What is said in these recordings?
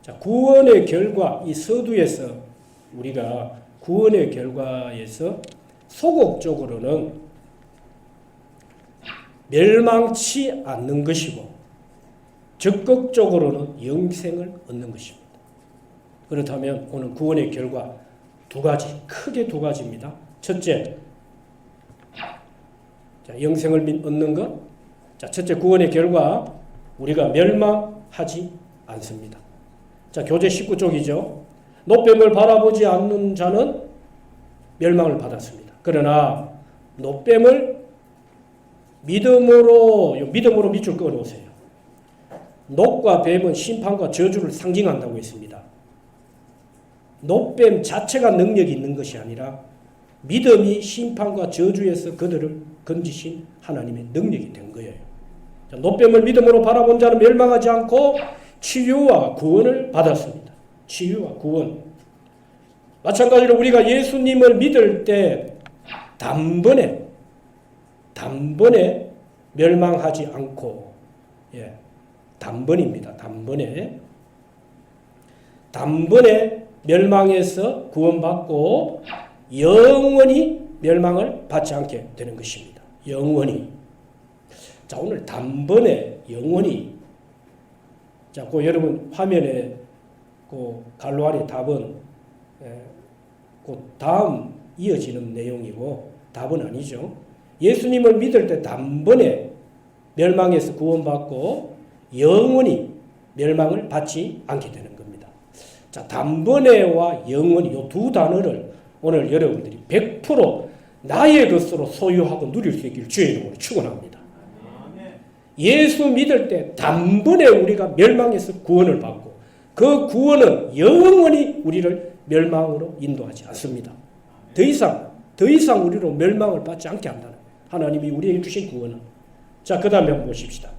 자, 구원의 결과, 이 서두에서 우리가 구원의 결과에서 소극적으로는 멸망치 않는 것이고 적극적으로는 영생을 얻는 것입니다. 그렇다면 오늘 구원의 결과 두 가지, 크게 두 가지입니다. 첫째, 자, 영생을 얻는 것. 자, 첫째 구원의 결과 우리가 멸망하지 않습니다. 자, 교재 19쪽이죠. 노뱀을 바라보지 않는 자는 멸망을 받았습니다. 그러나 노뱀을 믿음으로 밑줄 그어 놓으세요. 녹과 뱀은 심판과 저주를 상징한다고 했습니다. 노뱀 자체가 능력이 있는 것이 아니라 믿음이 심판과 저주에서 그들을 건지신 하나님의 능력이 된 거예요. 자, 노뱀을 믿음으로 바라본 자는 멸망하지 않고 치유와 구원을 받았습니다. 치유와 구원. 마찬가지로 우리가 예수님을 믿을 때 단번에 멸망하지 않고, 단번입니다. 단번에 멸망해서 구원받고 영원히 멸망을 받지 않게 되는 것입니다. 영원히. 자, 오늘 단번에 영원히. 자, 그 여러분 화면에 그 갈로 아래 답은 그 다음 이어지는 내용이고 답은 아니죠. 예수님을 믿을 때 단번에 멸망해서 구원받고 영원히 멸망을 받지 않게 되는 겁니다. 자, 단번에와 영원히 이 두 단어를 오늘 여러분들이 100% 나의 것으로 소유하고 누릴 수 있기를 주의 이름으로 축원합니다. 예수 믿을 때 단번에 우리가 멸망해서 구원을 받고 그 구원은 영원히 우리를 멸망으로 인도하지 않습니다. 더 이상 우리로 멸망을 받지 않게 한다는 거예요. 하나님이 우리에게 주신 구원은. 자, 그 다음에 한번 보십시다.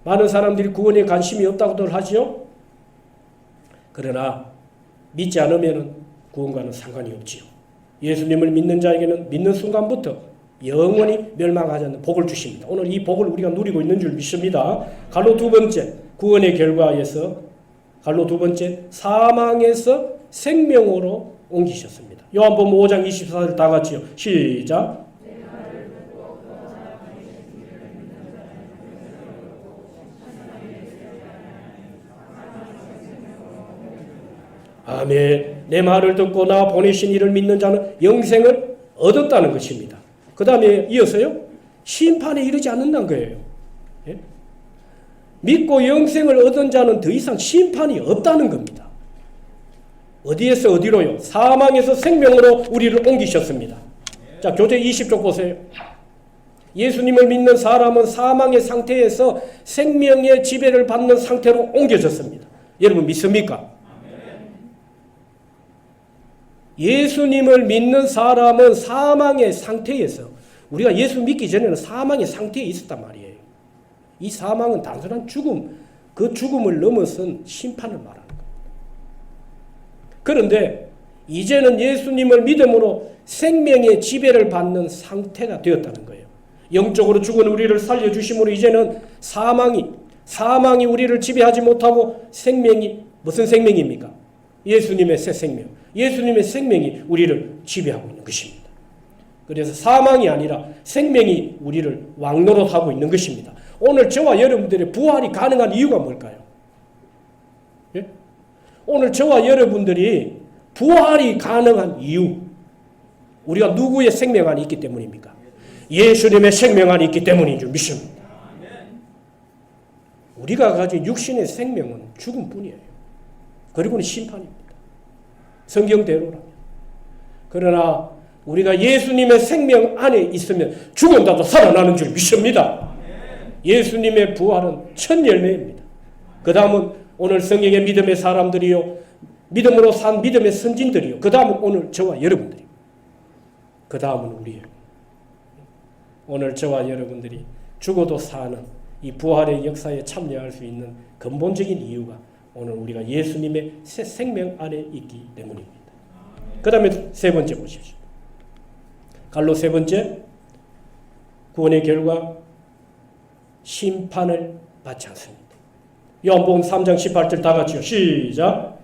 많은 사람들이 구원에 관심이 없다고들 하지요. 그러나 믿지 않으면 구원과는 상관이 없지요. 예수님을 믿는 자에게는 믿는 순간부터 영원히 멸망하지 않는 복을 주십니다. 오늘 이 복을 우리가 누리고 있는 줄 믿습니다. 갈로 두 번째, 구원의 결과에서 갈로 두 번째, 사망에서 생명으로 옮기셨습니다. 요한복음 5장 24절 다 같이요. 시작. 아멘. 내 말을 듣고 나 보내신 이를 믿는 자는 영생을 얻었다는 것입니다. 그 다음에 이어서요. 심판에 이르지 않는다는 거예요. 예? 믿고 영생을 얻은 자는 더 이상 심판이 없다는 겁니다. 어디에서 어디로요? 사망에서 생명으로 우리를 옮기셨습니다. 자, 교재 20쪽 보세요. 예수님을 믿는 사람은 사망의 상태에서 생명의 지배를 받는 상태로 옮겨졌습니다. 여러분 믿습니까? 예수님을 믿는 사람은 사망의 상태에서, 우리가 예수 믿기 전에는 사망의 상태에 있었단 말이에요. 이 사망은 단순한 죽음, 그 죽음을 넘어선 심판을 말하는 겁니다. 그런데 이제는 예수님을 믿음으로 생명의 지배를 받는 상태가 되었다는 거예요. 영적으로 죽은 우리를 살려주심으로 이제는 사망이 우리를 지배하지 못하고 생명이 무슨 생명입니까? 예수님의 새 생명. 예수님의 생명이 우리를 지배하고 있는 것입니다. 그래서 사망이 아니라 생명이 우리를 왕노릇하고 있는 것입니다. 오늘 저와 여러분들의 부활이 가능한 이유가 뭘까요? 예? 오늘 저와 여러분들이 부활이 가능한 이유, 우리가 누구의 생명 안에 있기 때문입니까? 예수님의 생명 안에 있기 때문인 줄 믿습니다. 우리가 가진 육신의 생명은 죽음뿐이에요. 그리고는 심판입니다. 성경대로라면. 그러나 우리가 예수님의 생명 안에 있으면 죽은다도 살아나는 줄 믿습니다. 예수님의 부활은 첫 열매입니다. 그 다음은 오늘 성경의 믿음의 사람들이요, 믿음으로 산 믿음의 선진들이요, 그 다음은 오늘 저와 여러분들이요, 그 다음은 우리예요. 오늘 저와 여러분들이 죽어도 사는 이 부활의 역사에 참여할 수 있는 근본적인 이유가 오늘 우리가 예수님의 새 생명 안에 있기 때문입니다. 그 다음에 세 번째 보십시오. 갈로 세 번째, 구원의 결과 심판을 받지 않습니다. 요한복음 3장 18절 다 같이요. 시작.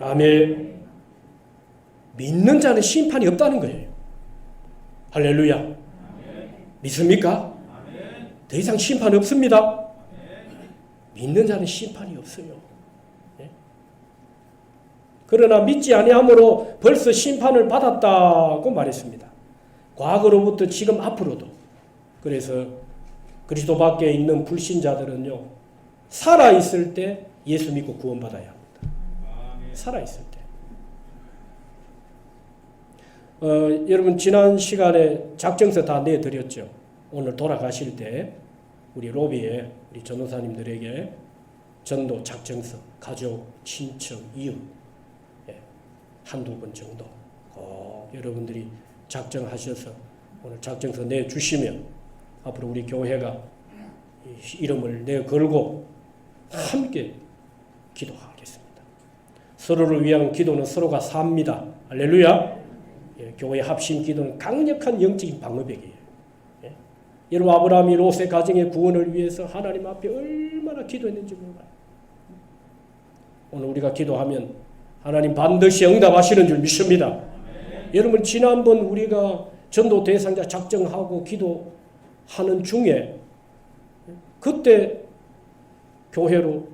아멘. 믿는 자는 심판이 없다는 거예요. 할렐루야. 믿습니까? 더 이상 심판 없습니다. 믿는 자는 심판이 없어요. 그러나 믿지 아니함으로 벌써 심판을 받았다고 말했습니다. 과거로부터 지금 앞으로도. 그래서 그리스도 밖에 있는 불신자들은요, 살아있을 때 예수 믿고 구원받아야 합니다. 살아있을 때. 여러분 지난 시간에 작정서 다 내드렸죠. 오늘 돌아가실 때 우리 로비에 우리 전도사님들에게 전도 작정서, 가족, 친척, 이웃 한두 번 정도 여러분들이 작정하셔서 오늘 작정서 내주시면 앞으로 우리 교회가 이름을 내걸고 함께 기도하겠습니다. 서로를 위한 기도는 서로가 삽니다. 할렐루야. 교회 합심 기도는 강력한 영적인 방어벽이에요. 여러분 아브라함이 롯의 가정의 구원을 위해서 하나님 앞에 얼마나 기도했는지 몰라요. 오늘 우리가 기도하면 하나님 반드시 응답하시는 줄 믿습니다. 여러분 지난번 우리가 전도 대상자 작정하고 기도하는 중에 그때 교회로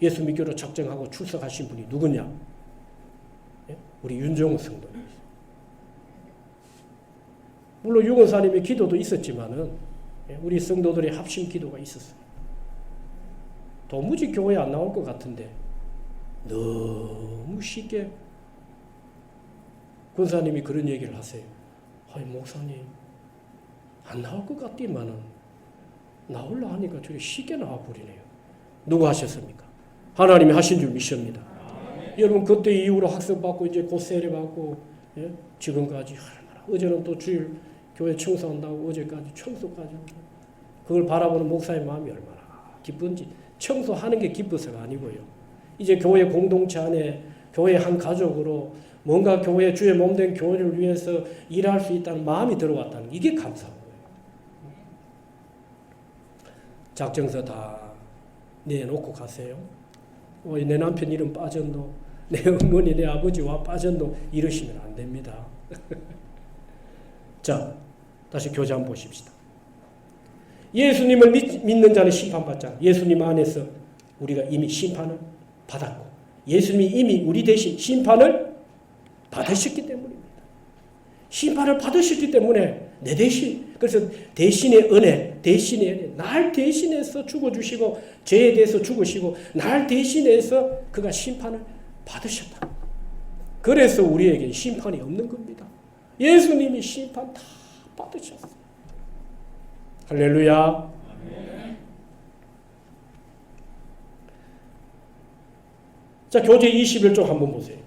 예수 믿기로 작정하고 출석하신 분이 누구냐? 우리 윤정우 성도님이죠. 물론 유건사님의 기도도 있었지만은 우리 성도들의 합심 기도가 있었어요. 도무지 교회에 안 나올 것 같은데 너무 쉽게 권사님이 그런 얘기를 하세요. 아니 목사님 안 나올 것 같지만은 나올라 하니까 저리 쉽게 나와버리네요. 누가 하셨습니까? 하나님이 하신 줄 믿습니다. 여러분 그때 이후로 학습받고 이제 곧 세례받고 지금까지 얼마나 어제는 또 주일 교회 청소한다고 어제까지 청소까지 그걸 바라보는 목사의 마음이 얼마나 기쁜지 청소하는 게 기뻐서가 아니고요. 이제 교회 공동체 안에 교회 한 가족으로 뭔가 교회 주의 몸된 교회를 위해서 일할 수 있다는 마음이 들어왔다는 이게 감사한 거예요. 작정서 다 내놓고 가세요. 내 남편 이름 빠졌노, 내 어머니 내 아버지와 빠졌노 이러시면 안 됩니다. 자, 다시 교재 한번 보십시다. 예수님을 믿는 자는 심판받지 않아. 예수님 안에서 우리가 이미 심판을 받았고 예수님이 이미 우리 대신 심판을 받으셨기 때문입니다. 심판을 받으셨기 때문에 내 대신 그래서 대신의 은혜 날 대신해서 죽어주시고 죄에 대해서 죽으시고 날 대신해서 그가 심판을 받으셨다. 그래서 우리에게 심판이 없는 겁니다. 예수님이 심판 다 받으셨어요. 할렐루야. 자, 교재 21쪽 한번 보세요.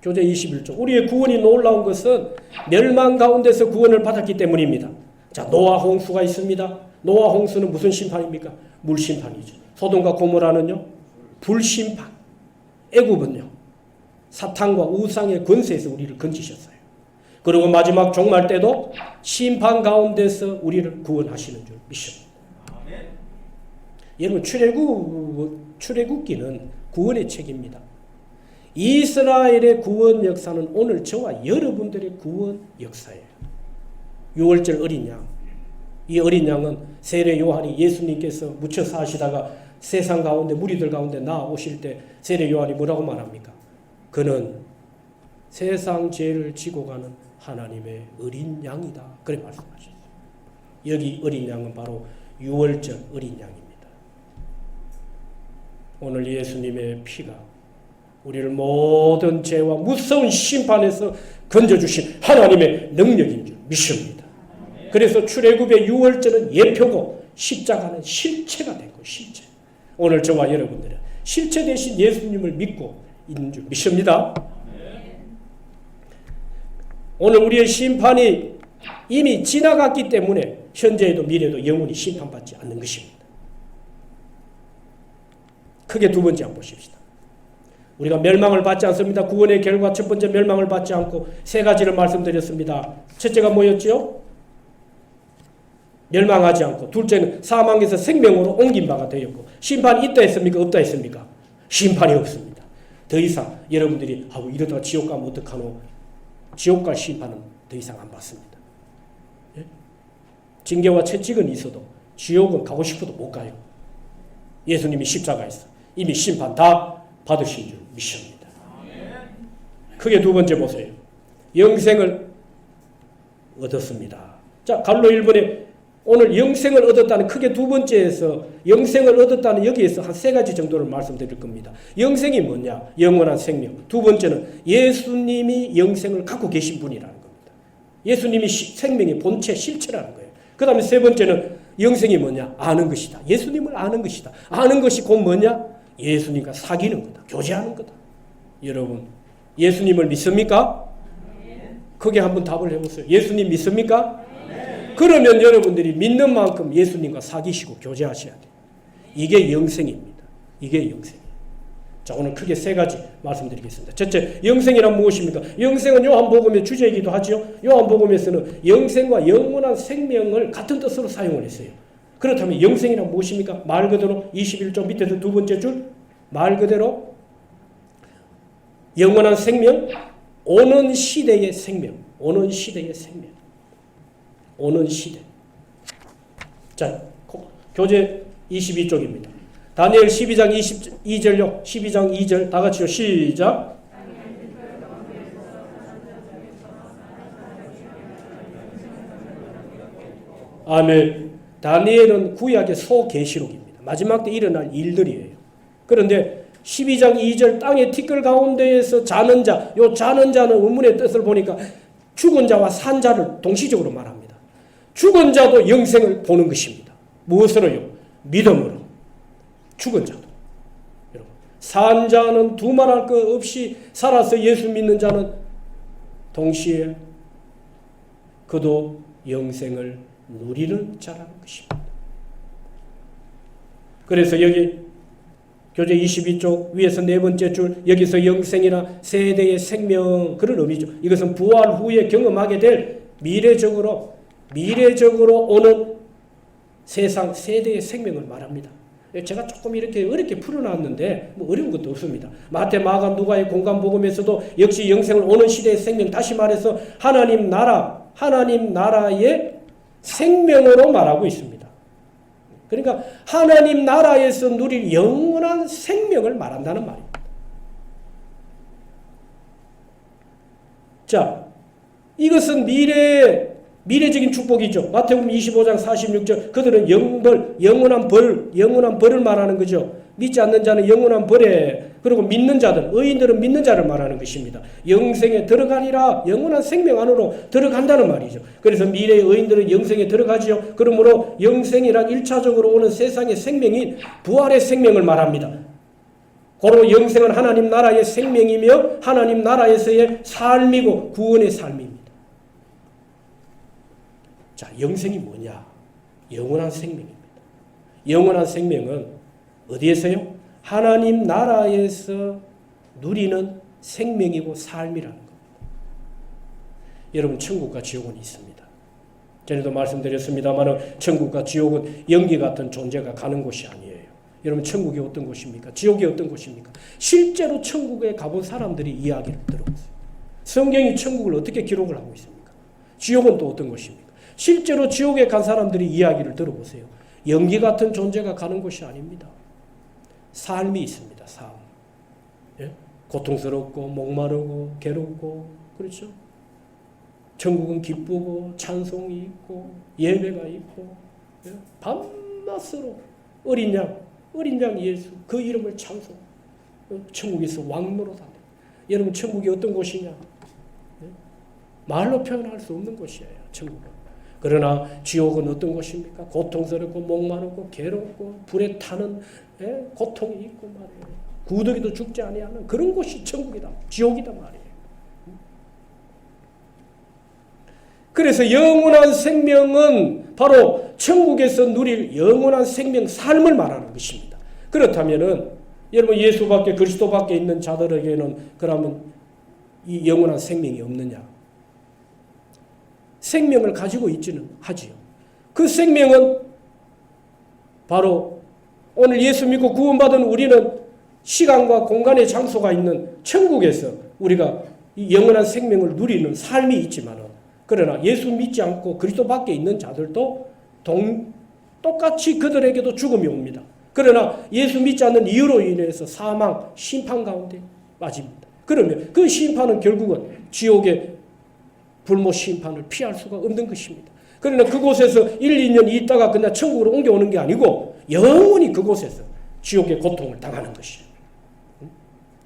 교재 21쪽. 우리의 구원이 놀라운 것은 멸망 가운데서 구원을 받았기 때문입니다. 자, 노아 홍수가 있습니다. 노아 홍수는 무슨 심판입니까? 물심판이죠. 소돔과 고모라는요? 불심판. 애굽은요? 사탄과 우상의 권세에서 우리를 건지셨어요. 그리고 마지막 종말 때도 심판 가운데서 우리를 구원하시는 줄 믿습니다. 여러분 출애굽기는 구원의 책입니다. 이스라엘의 구원 역사는 오늘 저와 여러분들의 구원 역사예요. 6월절 어린 양. 이 어린 양은 세례 요한이 예수님께서 묻혀 사시다가 세상 가운데 무리들 가운데 나오실 때 세례 요한이 뭐라고 말합니까? 그는 세상 죄를 지고 가는 하나님의 어린 양이다. 그래 말씀하셨어요. 여기 어린 양은 바로 6월절 어린 양입니다. 오늘 예수님의 피가 우리를 모든 죄와 무서운 심판에서 건져주신 하나님의 능력인 줄 믿습니다. 그래서 출애굽의 6월절은 예표고 십자가는 실체가 된 거예요. 실체. 오늘 저와 여러분들은 실체 대신 예수님을 믿고 있는 줄 믿습니다. 오늘 우리의 심판이 이미 지나갔기 때문에 현재에도 미래도 영원히 심판받지 않는 것입니다. 크게 두 번째 한번 보십시다. 우리가 멸망을 받지 않습니다. 구원의 결과 첫 번째 멸망을 받지 않고 세 가지를 말씀드렸습니다. 첫째가 뭐였지요? 멸망하지 않고, 둘째는 사망에서 생명으로 옮긴 바가 되었고, 심판이 있다 했습니까? 없다 했습니까? 심판이 없습니다. 더 이상 여러분들이 이러다가 지옥 가면 어떡하노? 지옥 갈 심판은 더 이상 안 받습니다. 예? 징계와 채찍은 있어도 지옥은 가고 싶어도 못 가요. 예수님이 십자가에서 이미 심판 다 받으신 줄 믿습니다. 크게 두 번째 보세요. 영생을 얻었습니다. 자, 갈로 1번에 오늘 영생을 얻었다는 크게 두 번째에서 영생을 얻었다는 여기에서 한 세 가지 정도를 말씀드릴 겁니다. 영생이 뭐냐? 영원한 생명. 두 번째는 예수님이 영생을 갖고 계신 분이라는 겁니다. 예수님이 생명의 본체, 실체라는 거예요. 그 다음에 세 번째는 영생이 뭐냐? 아는 것이다. 예수님을 아는 것이다. 아는 것이 곧 뭐냐? 예수님과 사귀는 거다. 교제하는 거다. 여러분, 예수님을 믿습니까? 크게 한번 답을 해보세요. 예수님 믿습니까? 그러면 여러분들이 믿는 만큼 예수님과 사귀시고 교제하셔야 돼요. 이게 영생입니다. 이게 영생이에요. 자, 오늘 크게 세 가지 말씀드리겠습니다. 첫째, 영생이란 무엇입니까? 영생은 요한복음의 주제이기도 하죠. 요한복음에서는 영생과 영원한 생명을 같은 뜻으로 사용을 했어요. 그렇다면 영생이란 무엇입니까? 말 그대로 21쪽 밑에서 두 번째 줄, 말 그대로 영원한 생명, 오는 시대의 생명, 오는 시대의 생명, 오는 시대. 자, 교재 22쪽입니다. 다니엘 12장 22절요. 12장 2절 다 같이요. 시작. 아멘. 다니엘은 구약의 소계시록입니다. 마지막 때 일어날 일들이에요. 그런데 12장 2절 땅의 티끌 가운데에서 자는 자, 요 자는 자는 원문의 뜻을 보니까 죽은 자와 산 자를 동시적으로 말합니다. 죽은 자도 영생을 보는 것입니다. 무엇으로요? 믿음으로. 죽은 자도. 여러분, 산 자는 두말할 것 없이 살아서 예수 믿는 자는 동시에 그도 영생을 누리는 자라는 것입니다. 그래서 여기 교재 22쪽 위에서 네 번째 줄, 여기서 영생이나 세대의 생명, 그런 의미죠. 이것은 부활 후에 경험하게 될 미래적으로 오는 세상 세대의 생명을 말합니다. 제가 조금 이렇게 어렵게 풀어놨는데 뭐 어려운 것도 없습니다. 마태, 마가, 누가의 공간복음에서도 역시 영생을 오는 시대의 생명, 다시 말해서 하나님 나라의 생명으로 말하고 있습니다. 그러니까 하나님 나라에서 누릴 영원한 생명을 말한다는 말입니다. 자, 이것은 미래적인 축복이죠. 마태복음 25장 46절, 그들은 영원한 벌을 말하는 거죠. 믿지 않는 자는 영원한 벌에, 그리고 믿는 자들, 의인들은 믿는 자를 말하는 것입니다. 영생에 들어가리라, 영원한 생명 안으로 들어간다는 말이죠. 그래서 미래의 의인들은 영생에 들어가지요. 그러므로 영생이란 1차적으로 오는 세상의 생명인 부활의 생명을 말합니다. 고로 영생은 하나님 나라의 생명이며 하나님 나라에서의 삶이고 구원의 삶입니다. 자, 영생이 뭐냐? 영원한 생명입니다. 영원한 생명은 어디에서요? 하나님 나라에서 누리는 생명이고 삶이라는 겁니다. 여러분, 천국과 지옥은 있습니다. 전에도 말씀드렸습니다만 천국과 지옥은 연기 같은 존재가 가는 곳이 아니에요. 여러분, 천국이 어떤 곳입니까? 지옥이 어떤 곳입니까? 실제로 천국에 가본 사람들이 이야기를 들어보세요. 성경이 천국을 어떻게 기록을 하고 있습니까? 지옥은 또 어떤 곳입니까? 실제로 지옥에 간 사람들이 이야기를 들어보세요. 연기 같은 존재가 가는 곳이 아닙니다. 삶이 있습니다. 삶. 예? 고통스럽고 목마르고 괴롭고, 그렇죠? 천국은 기쁘고 찬송이 있고 예배가 있고, 예? 밤낮으로 어린 양 예수 그 이름을 찬송. 천국에서 왕노릇하네. 여러분, 천국이 어떤 곳이냐? 예? 말로 표현할 수 없는 곳이에요. 천국은. 그러나 지옥은 어떤 곳입니까? 고통스럽고 목마르고 괴롭고 불에 타는 고통이 있고 말이에요. 구더기도 죽지 아니하는 그런 곳이 천국이다. 지옥이다 말이에요. 그래서 영원한 생명은 바로 천국에서 누릴 영원한 생명, 삶을 말하는 것입니다. 그렇다면은 여러분 예수밖에 그리스도밖에 있는 자들에게는 그러면 이 영원한 생명이 없느냐? 생명을 가지고 있지는 하지요. 그 생명은 바로 오늘 예수 믿고 구원받은 우리는 시간과 공간의 장소가 있는 천국에서 우리가 이 영원한 생명을 누리는 삶이 있지만, 그러나 예수 믿지 않고 그리스도 밖에 있는 자들도 똑같이 그들에게도 죽음이 옵니다. 그러나 예수 믿지 않는 이유로 인해서 사망, 심판 가운데 빠집니다. 그러면 그 심판은 결국은 지옥의 불모 심판을 피할 수가 없는 것입니다. 그러나 그곳에서 1, 2년 있다가 그냥 천국으로 옮겨오는 게 아니고 영원히 그곳에서 지옥의 고통을 당하는 것이에요.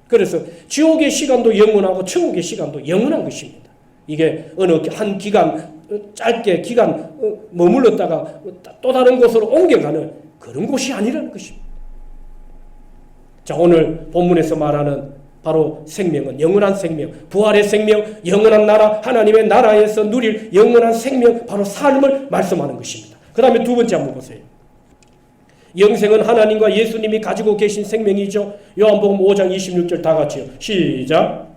그래서 지옥의 시간도 영원하고 천국의 시간도 영원한 것입니다. 이게 어느 한 기간, 짧게 기간 머물렀다가 또 다른 곳으로 옮겨가는 그런 곳이 아니라는 것입니다. 자, 오늘 본문에서 말하는 바로 생명은 영원한 생명, 부활의 생명, 영원한 나라, 하나님의 나라에서 누릴 영원한 생명, 바로 삶을 말씀하는 것입니다. 그 다음에 두 번째 한번 보세요. 영생은 하나님과 예수님이 가지고 계신 생명이죠. 요한복음 5장 26절 다 같이요. 시작.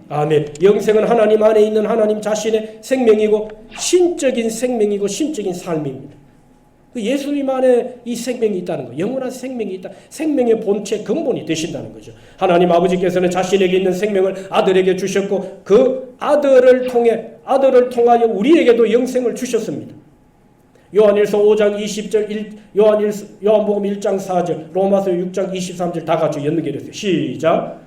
아멘. 영생은 하나님 안에 있는 하나님 자신의 생명이고 신적인 생명이고 신적인 삶입니다. 예수님 안에 이 생명이 있다는 거, 영원한 생명이 있다. 생명의 본체 근본이 되신다는 거죠. 하나님 아버지께서는 자신에게 있는 생명을 아들에게 주셨고 그 아들을 통하여 우리에게도 영생을 주셨습니다. 요한일서 5장 20절, 요한복음 1장 4절, 로마서 6장 23절 다 같이 연결해주세요. 시작.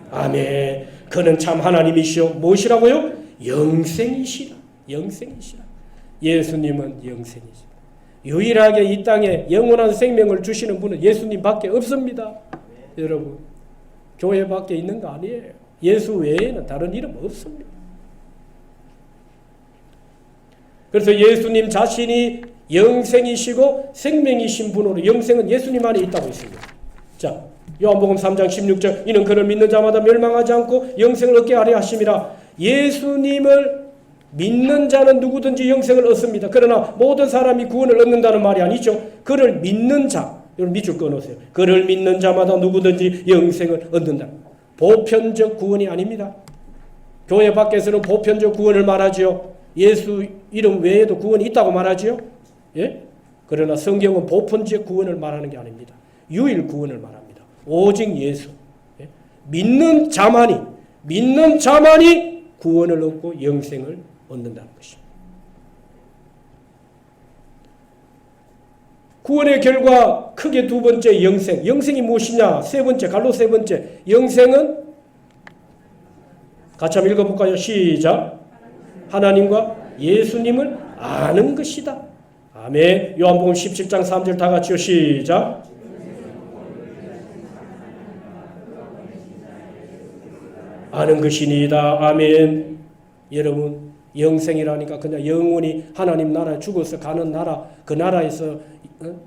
아멘. 그는 참 하나님이시오. 무엇이라고요? 영생이시라. 영생이시라. 예수님은 영생이시라. 유일하게 이 땅에 영원한 생명을 주시는 분은 예수님밖에 없습니다. 여러분, 교회밖에 있는 거 아니에요. 예수 외에는 다른 이름 없습니다. 그래서 예수님 자신이 영생이시고 생명이신 분으로 영생은 예수님 안에 있다고 있습니다. 자, 요한복음 3장 16절 이는 그를 믿는 자마다 멸망하지 않고 영생을 얻게 하려 하심이라. 예수님을 믿는 자는 누구든지 영생을 얻습니다. 그러나 모든 사람이 구원을 얻는다는 말이 아니죠. 그를 믿는 자, 여러분 밑줄 끊으세요. 그를 믿는 자마다 누구든지 영생을 얻는다. 보편적 구원이 아닙니다. 교회 밖에서는 보편적 구원을 말하지요. 예수 이름 외에도 구원이 있다고 말하지요. 예? 그러나 성경은 보편적 구원을 말하는 게 아닙니다. 유일 구원을 말합니다. 오직 예수. 예? 믿는 자만이 구원을 얻고 영생을 얻는다는 것입니다. 구원의 결과 크게 두 번째 영생. 영생이 무엇이냐? 세 번째, 갈로 세 번째. 영생은 같이 한번 읽어볼까요? 시작. 하나님과 예수님을 아는 것이다. 아멘. 요한복음 17장 3절 다 같이요. 시작. 아는 것이니이다. 아멘. 여러분, 영생이라니까 그냥 영원히 하나님 나라에 죽어서 가는 나라, 그 나라에서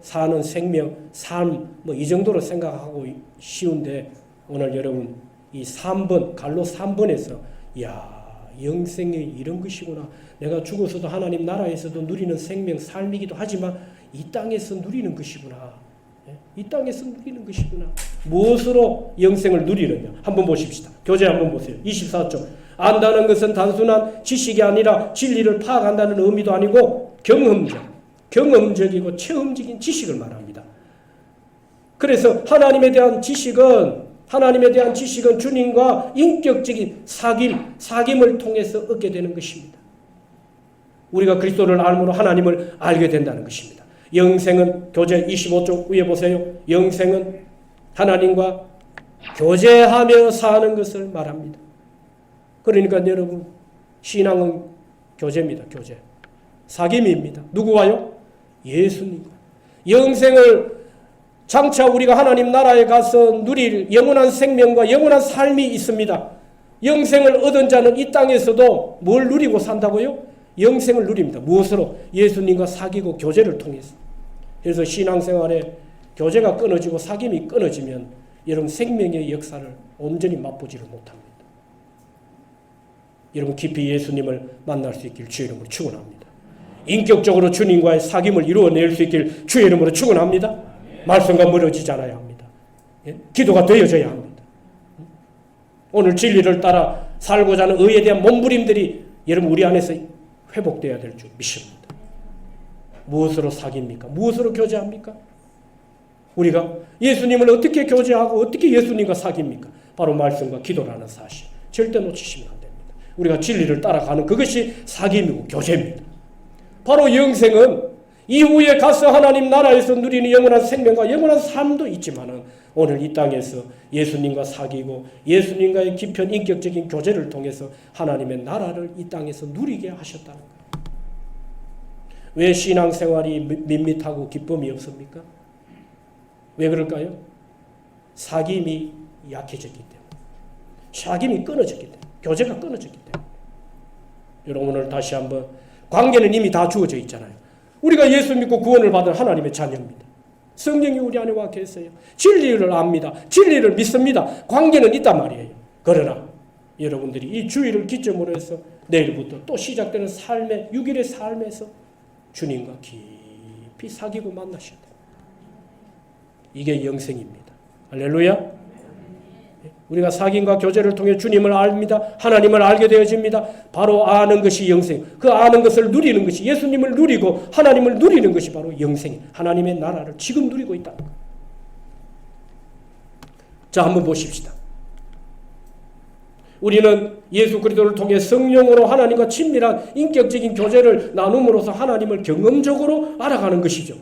사는 생명, 삶, 뭐 이 정도로 생각하고 쉬운데, 오늘 여러분 이 3번, 갈로 3번에서 야, 영생이 이런 것이구나. 내가 죽어서도 하나님 나라에서도 누리는 생명, 삶이기도 하지만 이 땅에서 누리는 것이구나. 이 땅에서 누리는 것이구나. 무엇으로 영생을 누리느냐? 한번 보십시다. 교재 한번 보세요. 24쪽. 안다는 것은 단순한 지식이 아니라 진리를 파악한다는 의미도 아니고 경험적이고 체험적인 지식을 말합니다. 그래서 하나님에 대한 지식은 주님과 인격적인 사귐을 통해서 얻게 되는 것입니다. 우리가 그리스도를 알므로 하나님을 알게 된다는 것입니다. 영생은 교재 25쪽 위에 보세요. 영생은 하나님과 교제하며 사는 것을 말합니다. 그러니까 여러분, 신앙은 교제입니다. 교제. 사귐입니다. 누구와요? 예수님과. 영생을 장차 우리가 하나님 나라에 가서 누릴 영원한 생명과 영원한 삶이 있습니다. 영생을 얻은 자는 이 땅에서도 뭘 누리고 산다고요? 영생을 누립니다. 무엇으로? 예수님과 사귀고 교제를 통해서. 그래서 신앙생활에 교제가 끊어지고 사귐이 끊어지면 여러분 생명의 역사를 온전히 맛보지를 못합니다. 여러분 깊이 예수님을 만날 수 있길 주의 이름으로 축원합니다. 인격적으로 주님과의 사귐을 이루어낼 수 있길 주의 이름으로 축원합니다. 말씀과 멀어지지 않아야 합니다. 예? 기도가 되어져야 합니다. 오늘 진리를 따라 살고자 하는 의에 대한 몸부림들이 여러분 우리 안에서 회복되어야 될 줄 믿습니다. 무엇으로 사귑니까? 무엇으로 교제합니까? 우리가 예수님을 어떻게 교제하고 어떻게 예수님과 사귑니까? 바로 말씀과 기도라는 사실. 절대 놓치시면 안 됩니다. 우리가 진리를 따라가는 그것이 사귐이고 교제입니다. 바로 영생은 이후에 가서 하나님 나라에서 누리는 영원한 생명과 영원한 삶도 있지만은 오늘 이 땅에서 예수님과 사귀고 예수님과의 깊은 인격적인 교제를 통해서 하나님의 나라를 이 땅에서 누리게 하셨다는 거예요. 왜 신앙생활이 밋밋하고 기쁨이 없습니까? 왜 그럴까요? 사귐이 약해졌기 때문에. 사귐이 끊어졌기 때문에. 교제가 끊어졌기 때문에. 여러분 오늘 다시 한번 관계는 이미 다 주어져 있잖아요. 우리가 예수 믿고 구원을 받은 하나님의 자녀입니다. 성령이 우리 안에 와 계세요. 진리를 압니다. 진리를 믿습니다. 관계는 있단 말이에요. 그러나 여러분들이 이 주일을 기점으로 해서 내일부터 또 시작되는 삶의 6일의 삶에서 주님과 깊이 사귀고 만나셔야 돼요. 이게 영생입니다. 할렐루야. 우리가 사귐과 교제를 통해 주님을 압니다. 하나님을 알게 되어집니다. 바로 아는 것이 영생. 그 아는 것을 누리는 것이 예수님을 누리고 하나님을 누리는 것이 바로 영생. 하나님의 나라를 지금 누리고 있다는 것. 자, 한번 보십시다. 우리는 예수 그리스도를 통해 성령으로 하나님과 친밀한 인격적인 교제를 나눔으로써 하나님을 경험적으로 알아가는 것이죠.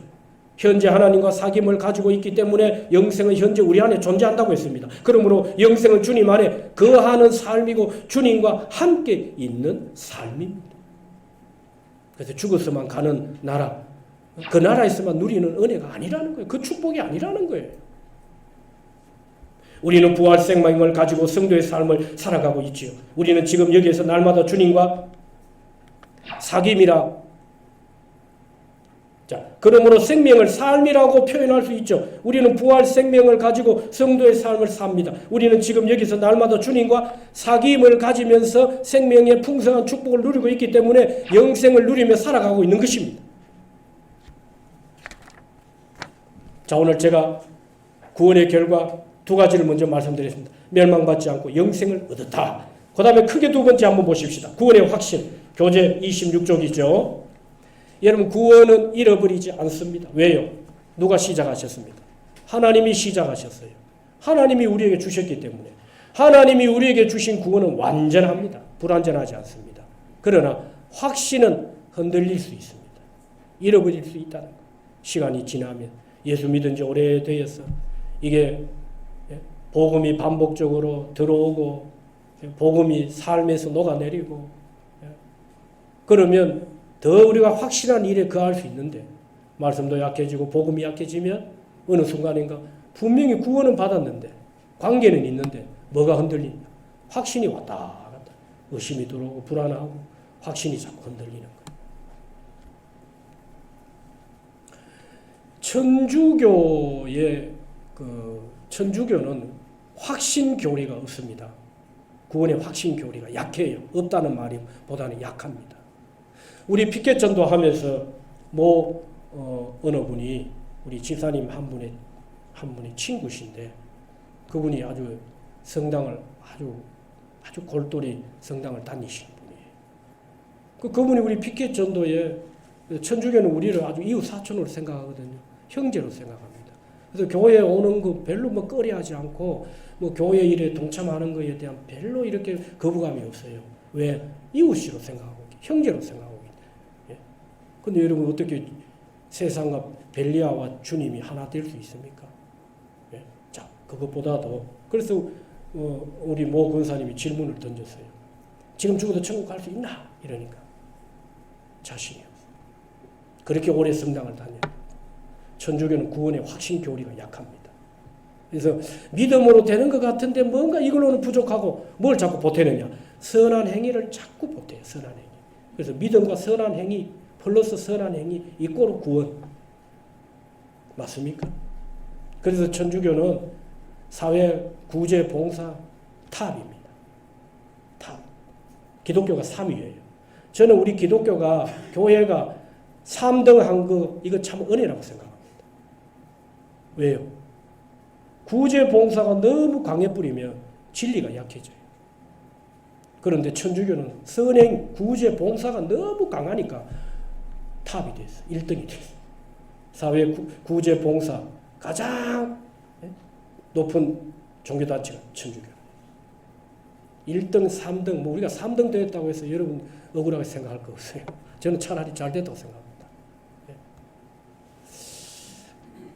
현재 하나님과 사귐을 가지고 있기 때문에 영생은 현재 우리 안에 존재한다고 했습니다. 그러므로 영생은 주님 안에 거하는 삶이고 주님과 함께 있는 삶입니다. 그래서 죽어서만 가는 나라, 그 나라에서만 누리는 은혜가 아니라는 거예요. 그 축복이 아니라는 거예요. 우리는 부활 생명을 가지고 성도의 삶을 살아가고 있지요. 우리는 지금 여기에서 날마다 주님과 사귐이라 자, 그러므로 생명을 삶이라고 표현할 수 있죠. 우리는 부활 생명을 가지고 성도의 삶을 삽니다. 우리는 지금 여기서 날마다 주님과 사귐을 가지면서 생명의 풍성한 축복을 누리고 있기 때문에 영생을 누리며 살아가고 있는 것입니다. 자, 오늘 제가 구원의 결과 두 가지를 먼저 말씀드렸습니다. 멸망받지 않고 영생을 얻었다. 그 다음에 크게 두 번째 한번 보십시다. 구원의 확신, 교제 26쪽이죠. 여러분 구원은 잃어버리지 않습니다. 왜요? 누가 시작하셨습니까? 하나님이 시작하셨어요. 하나님이 우리에게 주셨기 때문에 하나님이 우리에게 주신 구원은 완전합니다. 불완전하지 않습니다. 그러나 확신은 흔들릴 수 있습니다. 잃어버릴 수 있다는 것. 시간이 지나면 예수 믿은 지 오래되어서 이게 복음이 반복적으로 들어오고 복음이 삶에서 녹아내리고 그러면 더 우리가 확실한 일에 거할 수 있는데 말씀도 약해지고 복음이 약해지면 어느 순간인가 분명히 구원은 받았는데 관계는 있는데 뭐가 흔들린다. 확신이 왔다 갔다. 의심이 들어오고 불안하고 확신이 자꾸 흔들리는 거예요. 천주교는 확신 교리가 없습니다. 구원의 확신 교리가 약해요. 없다는 말이 보다는 약합니다. 우리 피켓 전도하면서 어느 분이 우리 집사님 한 분의 친구신데 그분이 아주 성당을 아주 골똘히 성당을 다니시는 분이에요. 그분이 우리 피켓 전도에 천주교는 우리를 아주 이웃 사촌으로 생각하거든요. 형제로 생각합니다. 그래서 교회에 오는 거 별로 꺼려하지 않고 교회 일에 동참하는 것에 대한 별로 이렇게 거부감이 없어요. 왜? 이웃이로 생각하고 형제로 생각하고. 근데 여러분 어떻게 세상과 벨리아와 주님이 하나 될 수 있습니까? 예? 자, 그것보다도 그래서 우리 모 권사님이 질문을 던졌어요. 지금 죽어도 천국 갈 수 있나? 이러니까 자신이 없어요. 그렇게 오래 성당을 다녀요. 천주교는 구원의 확신 교리가 약합니다. 그래서 믿음으로 되는 것 같은데 뭔가 이걸로는 부족하고 뭘 자꾸 보태느냐? 선한 행위를 자꾸 보태요. 선한 행위. 그래서 믿음과 선한 행위 플러스 선한 행위 이꼬르 구원. 맞습니까? 그래서 천주교는 사회 구제 봉사 탑입니다. 탑. 기독교가 3위예요. 저는 우리 기독교가 교회가 3등 한 거 이거 참 은혜라고 생각합니다. 왜요? 구제 봉사가 너무 강해 뿌리면 진리가 약해져요. 그런데 천주교는 선행 구제 봉사가 너무 강하니까 탑이 됐어. 1등이 됐어. 사회 구제 봉사 가장 높은 종교단체가 천주교. 1등, 3등, 뭐 우리가 3등 됐다고 해서 여러분 억울하게 생각할 거 없어요. 저는 차라리 잘 됐다고 생각합니다.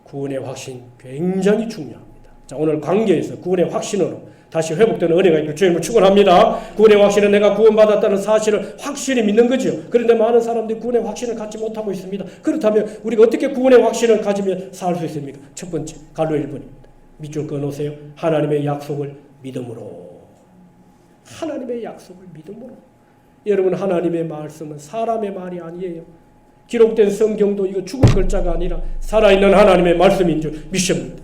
구원의 확신 굉장히 중요합니다. 자, 오늘 관계에서 구원의 확신으로 다시 회복되는 은혜가 있길 주님을 축원합니다. 구원의 확신은 내가 구원받았다는 사실을 확실히 믿는 거죠. 그런데 많은 사람들이 구원의 확신을 갖지 못하고 있습니다. 그렇다면 우리가 어떻게 구원의 확신을 가지면 살 수 있습니까? 첫 번째, 갈로 1번입니다. 밑줄 그어놓으세요. 하나님의 약속을 믿음으로. 하나님의 약속을 믿음으로. 여러분, 하나님의 말씀은 사람의 말이 아니에요. 기록된 성경도 이거 죽은 글자가 아니라 살아있는 하나님의 말씀인 줄 믿습니다.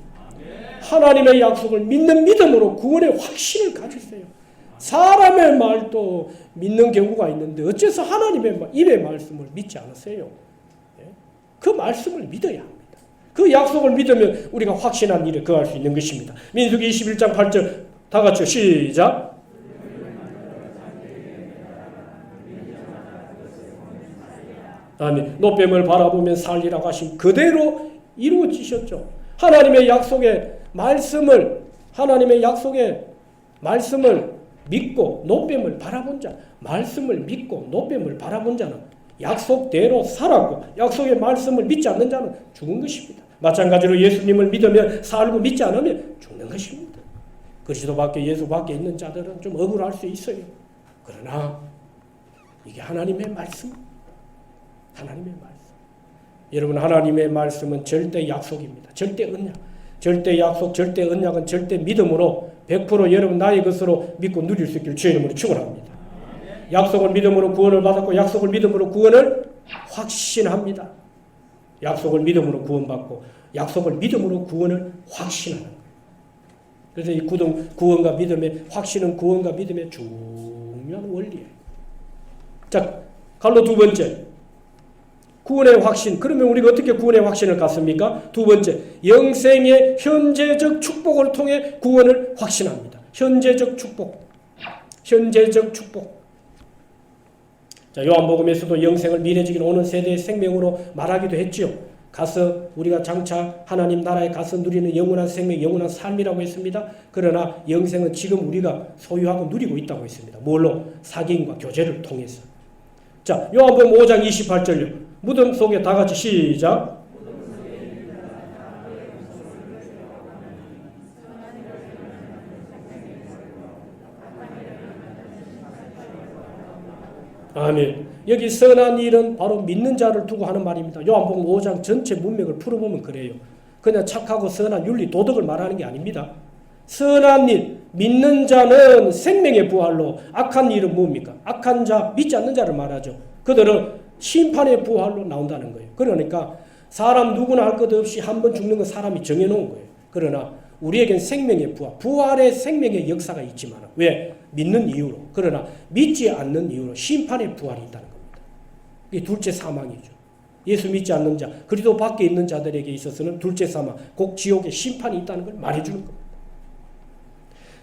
하나님의 약속을 믿는 믿음으로 구원의 확신을 가지세요. 사람의 말도 믿는 경우가 있는데 어째서 하나님의 입의 말씀을 믿지 않으세요? 그 말씀을 믿어야 합니다. 그 약속을 믿으면 우리가 확신한 일에 거할 수 있는 것입니다. 민수기 21장 8절 다 같이 시작. 아멘. 노뱀을 바라보면 살리라고 하신 그대로 이루어지셨죠. 하나님의 약속의 말씀을 믿고 노뱀을 바라본 자, 말씀을 믿고 노뱀을 바라본 자는 약속대로 살았고 약속의 말씀을 믿지 않는 자는 죽은 것입니다. 마찬가지로 예수님을 믿으면 살고 믿지 않으면 죽는 것입니다. 그리스도 밖에 예수 밖에 있는 자들은 좀 억울할 수 있어요. 그러나 이게 하나님의 말씀. 하나님의 말씀. 여러분, 하나님의 말씀은 절대 약속입니다. 절대 언약. 절대 약속, 절대 언약은 절대 믿음으로 100% 여러분 나의 것으로 믿고 누릴 수 있기를 주의 이름으로 축원합니다. 약속을 믿음으로 구원을 받았고 약속을 믿음으로 구원을 확신합니다. 약속을 믿음으로 구원받고 약속을 믿음으로 구원을 확신하는 거예요. 그래서 이 구원과 믿음의 확신은 구원과 믿음의 중요한 원리예요. 자, 갈로 두 번째. 구원의 확신. 그러면 우리가 어떻게 구원의 확신을 갖습니까? 두 번째, 영생의 현재적 축복을 통해 구원을 확신합니다. 현재적 축복. 현재적 축복. 자, 요한복음에서도 영생을 미래적인 오는 세대의 생명으로 말하기도 했지요. 가서 우리가 장차 하나님 나라에 가서 누리는 영원한 생명, 영원한 삶이라고 했습니다. 그러나 영생은 지금 우리가 소유하고 누리고 있다고 했습니다. 뭘로? 사귐과 교제를 통해서. 자, 요한복음 5장 28절요. 무덤 속에 다 같이 시작. 아멘. 여기 선한 일은 바로 믿는 자를 두고 하는 말입니다. 요한복음 5장 전체 문맥을 풀어보면 그래요. 그냥 착하고 선한 윤리, 도덕을 말하는 게 아닙니다. 선한 일, 믿는 자는 생명의 부활로, 악한 일은 뭡니까? 악한 자, 믿지 않는 자를 말하죠. 그들은 심판의 부활로 나온다는 거예요. 그러니까 사람 누구나 할 것 없이 한 번 죽는 건 사람이 정해놓은 거예요. 그러나 우리에겐 생명의 부활, 부활의 생명의 역사가 있지만 왜? 믿는 이유로. 그러나 믿지 않는 이유로 심판의 부활이 있다는 겁니다. 이게 둘째 사망이죠. 예수 믿지 않는 자, 그리스도 밖에 있는 자들에게 있어서는 둘째 사망, 곧 지옥의 심판이 있다는 걸 말해주는 겁니다.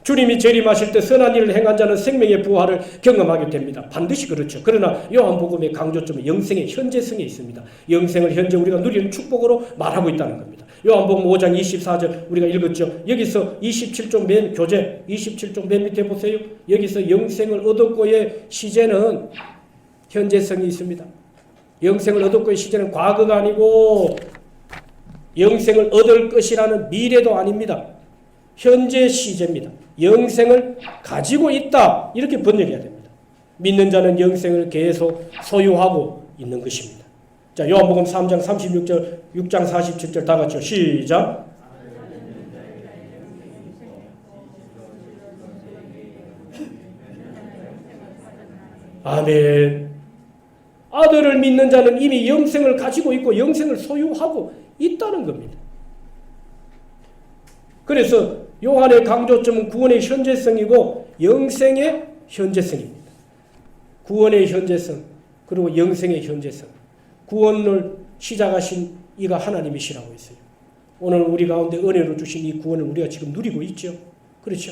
주님이 재림하실 때 선한 일을 행한 자는 생명의 부활을 경험하게 됩니다. 반드시 그렇죠. 그러나 요한복음의 강조점은 영생의 현재성에 있습니다. 영생을 현재 우리가 누리는 축복으로 말하고 있다는 겁니다. 요한복음 5장 24절 우리가 읽었죠. 여기서 27쪽 맨 교재 27쪽 맨 밑에 보세요. 여기서 영생을 얻었고의 시제는 현재성이 있습니다. 영생을 얻었고의 시제는 과거가 아니고 영생을 얻을 것이라는 미래도 아닙니다. 현재 시제입니다. 영생을 가지고 있다. 이렇게 번역해야 됩니다. 믿는 자는 영생을 계속 소유하고 있는 것입니다. 자, 요한복음 3장 36절, 6장 47절 다 같이요. 시작. 아멘. 아들을 믿는 자는 이미 영생을 가지고 있고 영생을 소유하고 있다는 겁니다. 그래서 요한의 강조점은 구원의 현재성이고 영생의 현재성입니다. 구원의 현재성 그리고 영생의 현재성. 구원을 시작하신 이가 하나님이시라고 했어요. 오늘 우리 가운데 은혜로 주신 이 구원을 우리가 지금 누리고 있죠. 그렇죠?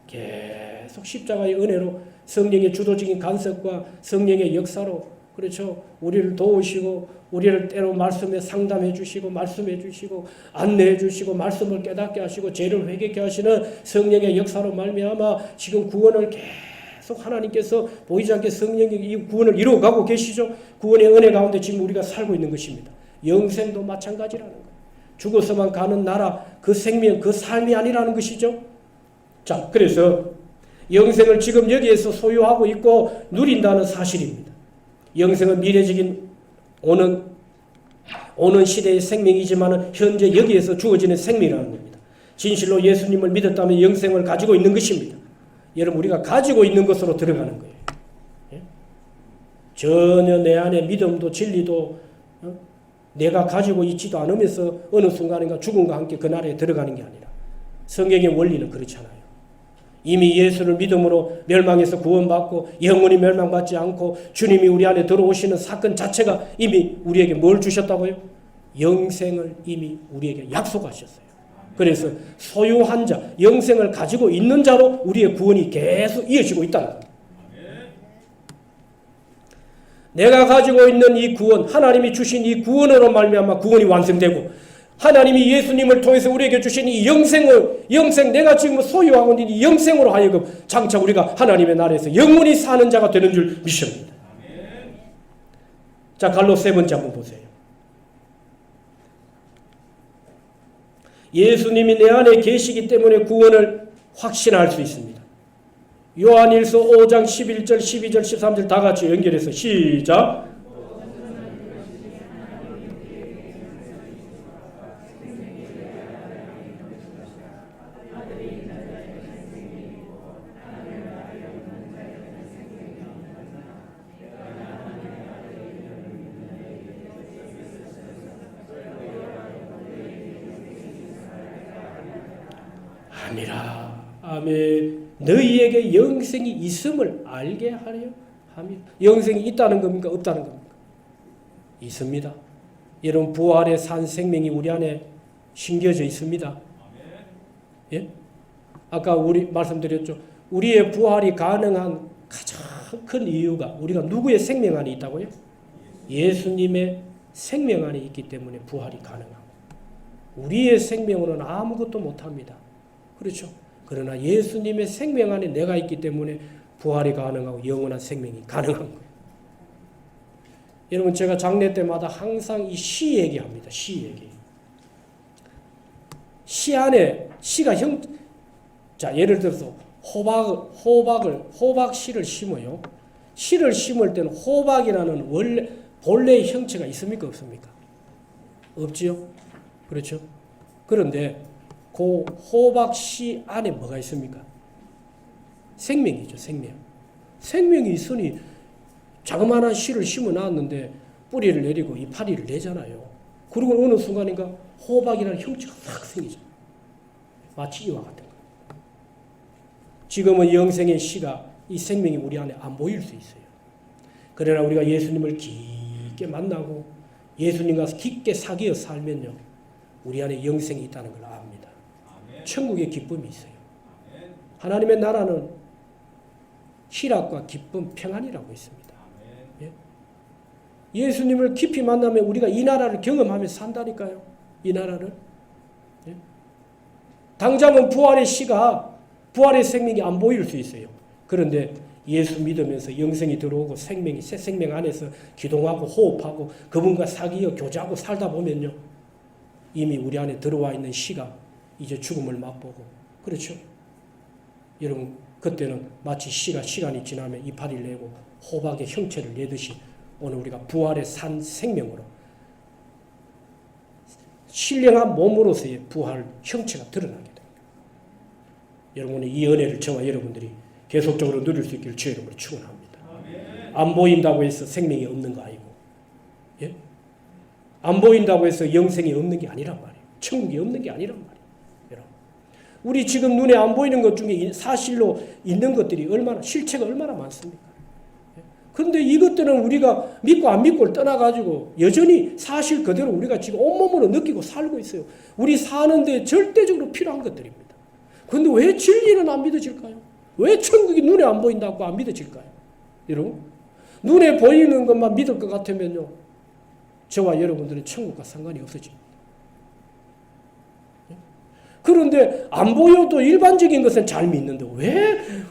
계속 십자가의 은혜로 성령의 주도적인 간섭과 성령의 역사로 그렇죠. 우리를 도우시고 우리를 때로 말씀에 상담해 주시고 말씀해 주시고 안내해 주시고 말씀을 깨닫게 하시고 죄를 회개케 하시는 성령의 역사로 말미암아 지금 구원을 계속 하나님께서 보이지 않게 성령이 이 구원을 이루어가고 계시죠. 구원의 은혜 가운데 지금 우리가 살고 있는 것입니다. 영생도 마찬가지라는 거예요. 죽어서만 가는 나라 그 생명 그 삶이 아니라는 것이죠. 자, 그래서 영생을 지금 여기에서 소유하고 있고 누린다는 사실입니다. 영생은 미래적인 오는 시대의 생명이지만 현재 여기에서 주어지는 생명이라는 겁니다. 진실로 예수님을 믿었다면 영생을 가지고 있는 것입니다. 여러분 우리가 가지고 있는 것으로 들어가는 거예요. 예? 전혀 내 안에 믿음도 진리도 내가 가지고 있지도 않으면서 어느 순간인가 죽음과 함께 그 나라에 들어가는 게 아니라 성경의 원리는 그렇잖아요. 이미 예수를 믿음으로 멸망에서 구원받고 영원히 멸망받지 않고 주님이 우리 안에 들어오시는 사건 자체가 이미 우리에게 뭘 주셨다고요? 영생을 이미 우리에게 약속하셨어요. 그래서 소유한 자, 영생을 가지고 있는 자로 우리의 구원이 계속 이어지고 있다는 겁니다. 내가 가지고 있는 이 구원, 하나님이 주신 이 구원으로 말미암아 구원이 완성되고 하나님이 예수님을 통해서 우리에게 주신 이 영생 내가 지금 소유하고 있는 이 영생으로 하여금 장차 우리가 하나님의 나라에서 영원히 사는 자가 되는 줄 믿습니다. 자, 갈로 세 번째 한번 보세요. 예수님이 내 안에 계시기 때문에 구원을 확신할 수 있습니다. 요한일서 5장 11절, 12절, 13절 다 같이 연결해서 시작. 아니라 아멘. 너희에게 영생이 있음을 알게 하려 함이라. 영생이 있다는 겁니까? 없다는 겁니까? 있습니다. 여러분 부활의 산 생명이 우리 안에 심겨져 있습니다. 예? 아까 우리 말씀드렸죠. 우리의 부활이 가능한 가장 큰 이유가 우리가 누구의 생명 안에 있다고요? 예수님의 생명 안에 있기 때문에 부활이 가능하고 우리의 생명으로는 아무것도 못합니다. 그렇죠? 그러나 예수님의 생명 안에 내가 있기 때문에 부활이 가능하고 영원한 생명이 가능한 거예요. 여러분 제가 장례 때마다 항상 이 시 얘기합니다. 시 얘기. 시 안에 시가 자 예를 들어서 호박씨를 심어요. 씨를 심을 때는 호박이라는 본래의 형체가 있습니까? 없습니까? 없지요. 그렇죠? 그런데 그 호박씨 안에 뭐가 있습니까? 생명이죠, 생명. 생명이 있으니 자그마한 씨를 심어 놨는데 뿌리를 내리고 이파리를 내잖아요. 그리고 어느 순간인가 호박이라는 형체가 확 생기죠. 마치 이와 같은 거예요. 지금은 영생의 씨가 이 생명이 우리 안에 안 보일 수 있어요. 그러나 우리가 예수님을 깊게 만나고 예수님과 깊게 사귀어 살면요. 우리 안에 영생이 있다는 걸 압니다. 천국의 기쁨이 있어요. 하나님의 나라는 희락과 기쁨, 평안이라고 있습니다. 예? 예수님을 깊이 만나면 우리가 이 나라를 경험하면서 산다니까요. 이 나라를. 예? 당장은 부활의 생명이 안 보일 수 있어요. 그런데 예수 믿으면서 영생이 들어오고 생명이 새 생명 안에서 기동하고 호흡하고 그분과 사귀어 교제하고 살다 보면요. 이미 우리 안에 들어와 있는 시가 이제 죽음을 맛보고 그렇죠? 여러분 그때는 마치 씨가 시간이 지나면 이파리를 내고 호박의 형체를 내듯이 오늘 우리가 부활의 산 생명으로 신령한 몸으로서의 부활 형체가 드러나게 됩니다. 여러분의 이 은혜를 저와 여러분들이 계속적으로 누릴 수 있기를 주의 이름으로 축원합니다. 안 보인다고 해서 생명이 없는 거 아니고 예? 안 보인다고 해서 영생이 없는 게 아니란 말이에요. 천국이 없는 게 아니란 말이에요. 여러분. 우리 지금 눈에 안 보이는 것 중에 사실로 있는 것들이 얼마나, 실체가 얼마나 많습니까? 그런데 이것들은 우리가 믿고 안 믿고를 떠나가지고 여전히 사실 그대로 우리가 지금 온몸으로 느끼고 살고 있어요. 우리 사는데 절대적으로 필요한 것들입니다. 그런데 왜 진리는 안 믿어질까요? 왜 천국이 눈에 안 보인다고 안 믿어질까요? 여러분, 눈에 보이는 것만 믿을 것 같으면요, 저와 여러분들은 천국과 상관이 없어집니다. 그런데 안 보여도 일반적인 것은 잘 믿는데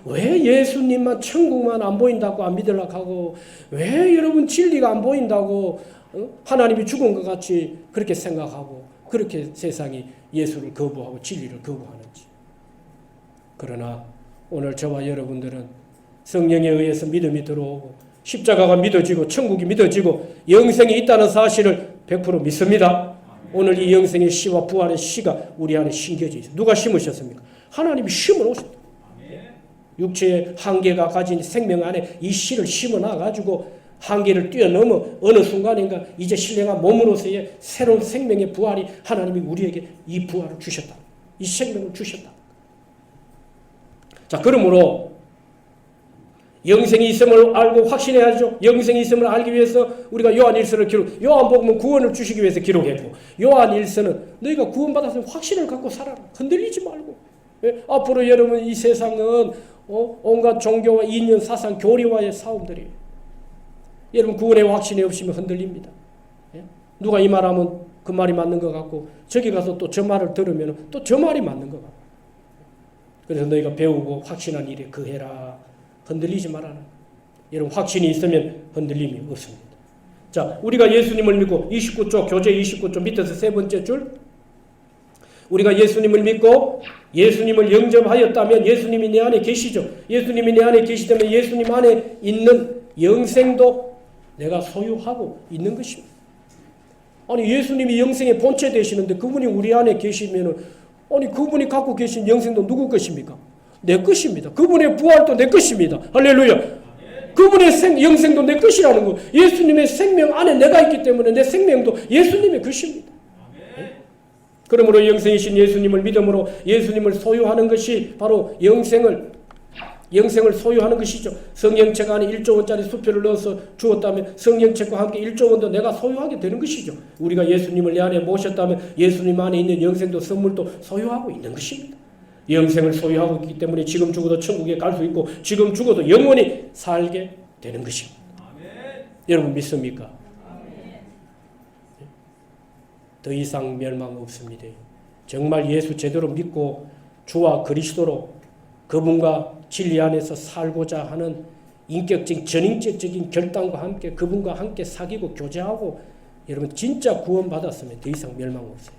왜 예수님만 천국만 안 보인다고 안 믿으려고 하고 왜 여러분 진리가 안 보인다고 하나님이 죽은 것 같이 그렇게 생각하고 그렇게 세상이 예수를 거부하고 진리를 거부하는지. 그러나 오늘 저와 여러분들은 성령에 의해서 믿음이 들어오고 십자가가 믿어지고 천국이 믿어지고 영생이 있다는 사실을 100% 믿습니다. 오늘 이 영생의 씨와 부활의 씨가 우리 안에 심겨져 있어요. 누가 심으셨습니까? 하나님이 심어놓으셨다. 육체의 한계가 가진 생명 안에 이 씨를 심어놔가지고 한계를 뛰어넘어 어느 순간인가 이제 신령한 몸으로서의 새로운 생명의 부활이 하나님이 우리에게 이 부활을 주셨다. 이 생명을 주셨다. 자, 그러므로 영생이 있음을 알고 확신해야죠. 영생이 있음을 알기 위해서 우리가 요한일서를 요한복음은 구원을 주시기 위해서 기록했고 요한일서는 너희가 구원받았으면 확신을 갖고 살아라. 흔들리지 말고. 앞으로 여러분 이 세상은 온갖 종교와 이념, 사상, 교리와의 싸움들이에요. 여러분 구원의 확신이 없으면 흔들립니다. 누가 이 말하면 그 말이 맞는 것 같고 저기 가서 또 저 말을 들으면 또 저 말이 맞는 것 같고. 그래서 너희가 배우고 확신한 일에 거해라. 흔들리지 말아라. 여러분 확신이 있으면 흔들림이 없습니다. 자, 우리가 예수님을 믿고 29조 교재 29조 밑에서 세 번째 줄 우리가 예수님을 믿고 예수님을 영접하였다면 예수님이 내 안에 계시죠. 예수님이 내 안에 계시다면 예수님 안에 있는 영생도 내가 소유하고 있는 것입니다. 아니 예수님이 영생의 본체 되시는데 그분이 우리 안에 계시면은 아니 그분이 갖고 계신 영생도 누구 것입니까? 내 것입니다. 그분의 부활도 내 것입니다. 할렐루야. 그분의 영생도 내 것이라는 거. 예수님의 생명 안에 내가 있기 때문에 내 생명도 예수님의 것입니다. 그러므로 영생이신 예수님을 믿음으로 예수님을 소유하는 것이 바로 영생을 소유하는 것이죠. 성령책 안에 1조 원짜리 수표를 넣어서 주었다면 성령책과 함께 1조 원도 내가 소유하게 되는 것이죠. 우리가 예수님을 내 안에 모셨다면 예수님 안에 있는 영생도 선물도 소유하고 있는 것입니다. 영생을 소유하고 있기 때문에 지금 죽어도 천국에 갈 수 있고 지금 죽어도 영원히 살게 되는 것입니다. 아멘. 여러분 믿습니까? 아멘. 더 이상 멸망 없습니다. 정말 예수 제대로 믿고 주와 그리스도로 그분과 진리 안에서 살고자 하는 인격적인 전인격적인 결단과 함께 그분과 함께 사귀고 교제하고 여러분 진짜 구원받았으면 더 이상 멸망 없어요.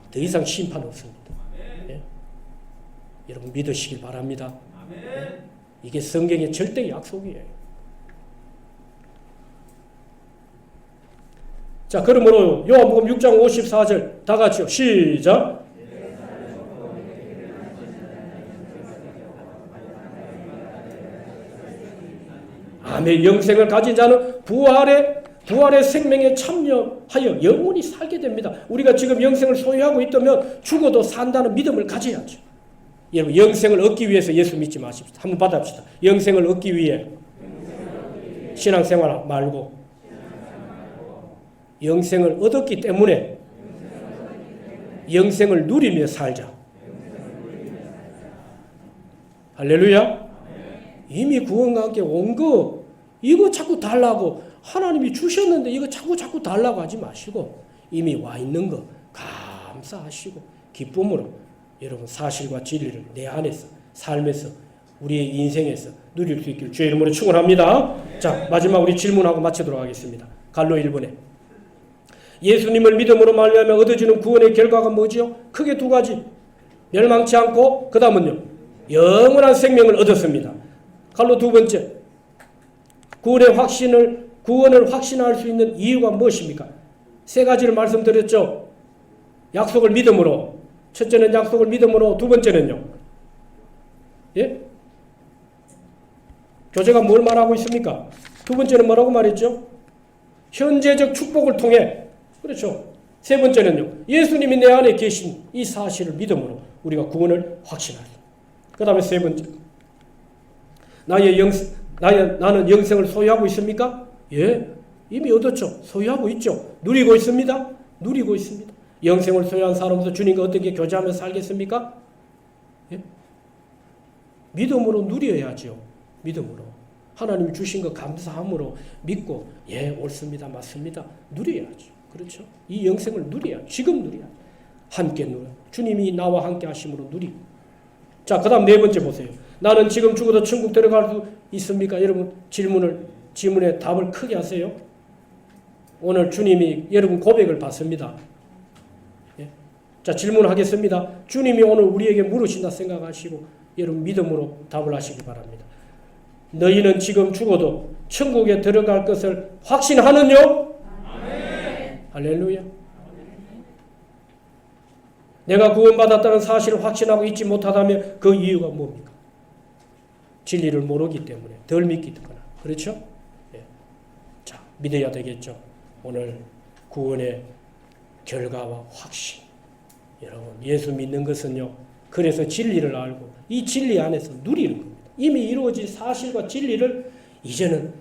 더 이상 심판 없습니다. 여러분 믿으시길 바랍니다. 아멘. 이게 성경의 절대 약속이에요. 자, 그러므로 요한복음 6장 54절 다 같이요. 시작. 아멘. 영생을 가진 자는 부활의 생명에 참여하여 영원히 살게 됩니다. 우리가 지금 영생을 소유하고 있다면 죽어도 산다는 믿음을 가져야죠. 여러분 영생을 얻기 위해서 예수 믿지 마십시오. 한번 받아봅시다. 영생을 얻기 위해 신앙생활 말고 영생을 얻었기 때문에 영생을 누리며 살자. 할렐루야. 이미 구원과 함께 온 거 이거 자꾸 달라고 하나님이 주셨는데 이거 자꾸 달라고 하지 마시고 이미 와 있는 거 감사하시고 기쁨으로 여러분 사실과 진리를 내 안에서 삶에서 우리의 인생에서 누릴 수 있기를 주의 이름으로 축원합니다. 자, 마지막 우리 질문하고 마치도록 하겠습니다. 갈로 1번에 예수님을 믿음으로 말미암아 얻어지는 구원의 결과가 뭐지요? 크게 두 가지. 멸망치 않고 그 다음은요 영원한 생명을 얻었습니다. 갈로 두 번째 구원을 확신할 수 있는 이유가 무엇입니까? 세 가지를 말씀드렸죠. 약속을 믿음으로 첫째는 약속을 믿음으로 두 번째는요. 예? 교재가 뭘 말하고 있습니까? 두 번째는 뭐라고 말했죠? 현재적 축복을 통해 그렇죠. 세 번째는요. 예수님이 내 안에 계신 이 사실을 믿음으로 우리가 구원을 확신하죠. 그 다음에 세 번째. 나는 영생을 소유하고 있습니까? 예. 이미 얻었죠. 소유하고 있죠. 누리고 있습니다. 누리고 있습니다. 영생을 소유한 사람으로서 주님과 어떻게 교제하며 살겠습니까? 예? 믿음으로 누려야죠. 믿음으로. 하나님이 주신 거 감사함으로 믿고 예 옳습니다. 맞습니다. 누려야죠. 그렇죠? 이 영생을 누려야 지금 누려야 함께 누려. 주님이 나와 함께 하심으로 누리고. 자, 그 다음 네 번째 보세요. 나는 지금 죽어도 천국 들어갈 수 있습니까? 여러분 질문에 답을 크게 하세요. 오늘 주님이 여러분 고백을 받습니다. 예? 자, 질문하겠습니다. 주님이 오늘 우리에게 물으신다 생각하시고 여러분 믿음으로 답을 하시기 바랍니다. 너희는 지금 죽어도 천국에 들어갈 것을 확신하느뇨? 아멘. 할렐루야. 내가 구원받았다는 사실을 확신하고 있지 못하다면 그 이유가 뭡니까? 진리를 모르기 때문에 덜 믿기 때문에. 그렇죠? 예. 자, 믿어야 되겠죠. 오늘 구원의 결과와 확신. 여러분, 예수 믿는 것은요. 그래서 진리를 알고 이 진리 안에서 누리는 겁니다. 이미 이루어진 사실과 진리를 이제는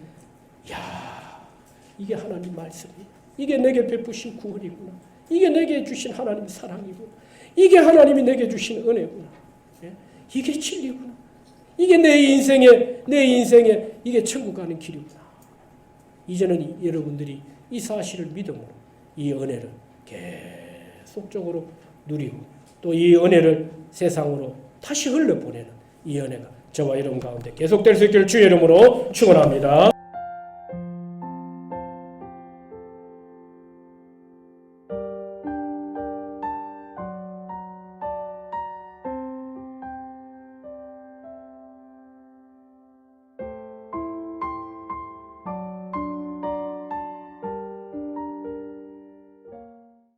이게 하나님 말씀이에요. 이게 내게 베푸신 구원이구나. 이게 내게 주신 하나님 사랑이구나. 이게 하나님이 내게 주신 은혜구나. 예? 이게 진리구나. 이게 내 인생에 이게 천국 가는 길이구나. 이제는 여러분들이 이 사실을 믿음으로 이 은혜를 계속적으로 누리고 또 이 은혜를 세상으로 다시 흘려보내는 이 은혜가 저와 여러분 가운데 계속될 수 있기를 주의 이름으로 축원합니다.